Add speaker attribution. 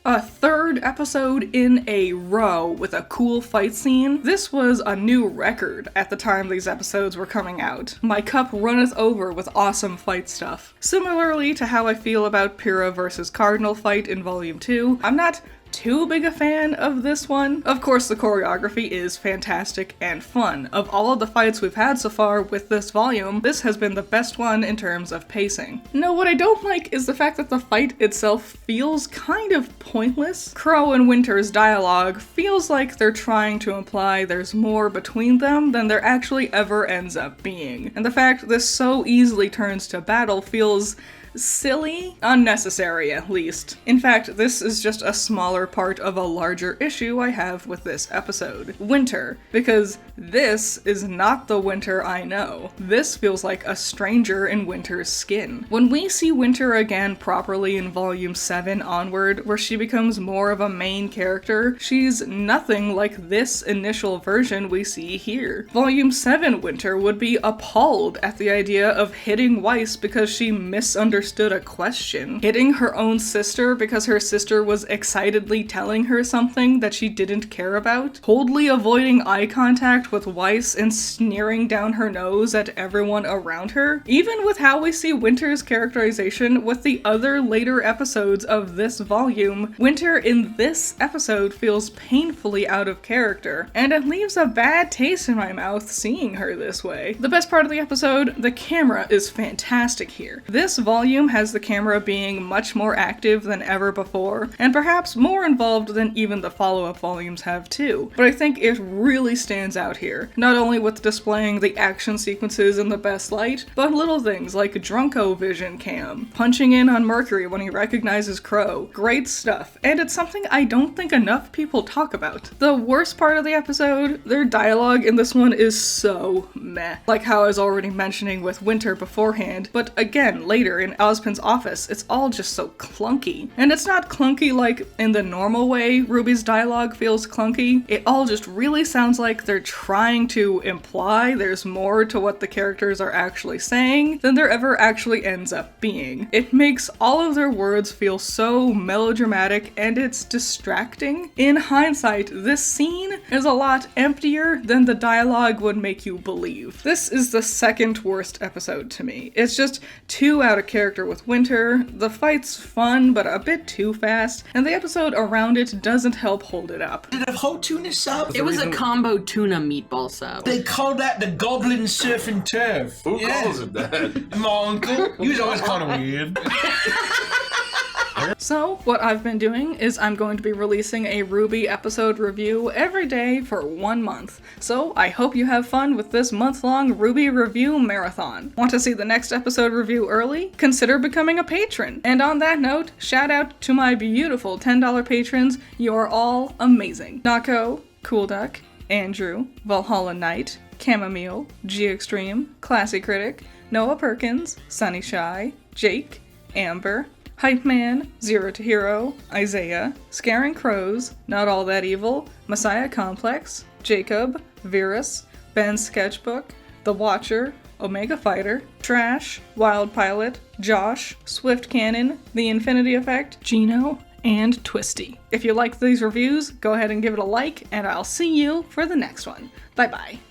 Speaker 1: A third episode in a row with a cool fight scene. This was a new record at the time these episodes were coming out. My cup runneth over with awesome fight stuff. Similarly to how I feel about Pyrrha versus Cardinal fight in Volume 2, I'm not too big a fan of this one. Of course, the choreography is fantastic and fun. Of all of the fights we've had so far with this volume, this has been the best one in terms of pacing. No, what I don't like is the fact that the fight itself feels kind of pointless. Crow and Winter's dialogue feels like they're trying to imply there's more between them than there actually ever ends up being. And the fact this so easily turns to battle feels silly? Unnecessary, at least. In fact, this is just a smaller part of a larger issue I have with this episode. Winter. Because this is not the Winter I know. This feels like a stranger in Winter's skin. When we see Winter again properly in Volume 7 onward, where she becomes more of a main character, she's nothing like this initial version we see here. Volume 7 Winter would be appalled at the idea of hitting Weiss because she misunderstood a question, hitting her own sister because her sister was excitedly telling her something that she didn't care about, coldly avoiding eye contact with Weiss and sneering down her nose at everyone around her. Even with how we see Winter's characterization with the other later episodes of this volume, Winter in this episode feels painfully out of character, and it leaves a bad taste in my mouth seeing her this way. The best part of the episode, the camera is fantastic here. This volume has the camera being much more active than ever before, and perhaps more involved than even the follow-up volumes have too. But I think it really stands out here, not only with displaying the action sequences in the best light, but little things like Drunkle vision cam, punching in on Mercury when he recognizes Crow. Great stuff, and it's something I don't think enough people talk about. The worst part of the episode, their dialogue in this one is so meh. Like how I was already mentioning with Winter beforehand, but again later in Ozpin's office, it's all just so clunky. And it's not clunky like in the normal way RWBY's dialogue feels clunky. It all just really sounds like they're trying to imply there's more to what the characters are actually saying than there ever actually ends up being. It makes all of their words feel so melodramatic and it's distracting. In hindsight, this scene is a lot emptier than the dialogue would make you believe. This is the second worst episode to me. It's just too out of character with Winter, the fight's fun but a bit too fast, and the episode around it doesn't help hold it up.
Speaker 2: Did a whole tuna sub?
Speaker 3: It was a combo tuna meatball sub.
Speaker 2: They call that the Goblin Surf and Turf.
Speaker 4: Who calls it that?
Speaker 2: My uncle. He was always kind of weird.
Speaker 1: So, what I've been doing is I'm going to be releasing a RWBY episode review every day for 1 month. So, I hope you have fun with this month-long RWBY review marathon. Want to see the next episode review early? Consider becoming a patron. And on that note, shout out to my beautiful $10 patrons. You're all amazing. Nako, Cool Duck, Andrew, Valhalla Knight, Chamomile, G-Extreme, Classy Critic, Noah Perkins, Sunny Shy, Jake, Amber, Hype Man, Zero to Hero, Isaiah, Scaring Crows, Not All That Evil, Messiah Complex, Jacob, Virus, Ben's Sketchbook, The Watcher, Omega Fighter, Trash, Wild Pilot, Josh, Swift Cannon, The Infinity Effect, Gino, and Twisty. If you like these reviews, go ahead and give it a like, and I'll see you for the next one. Bye bye.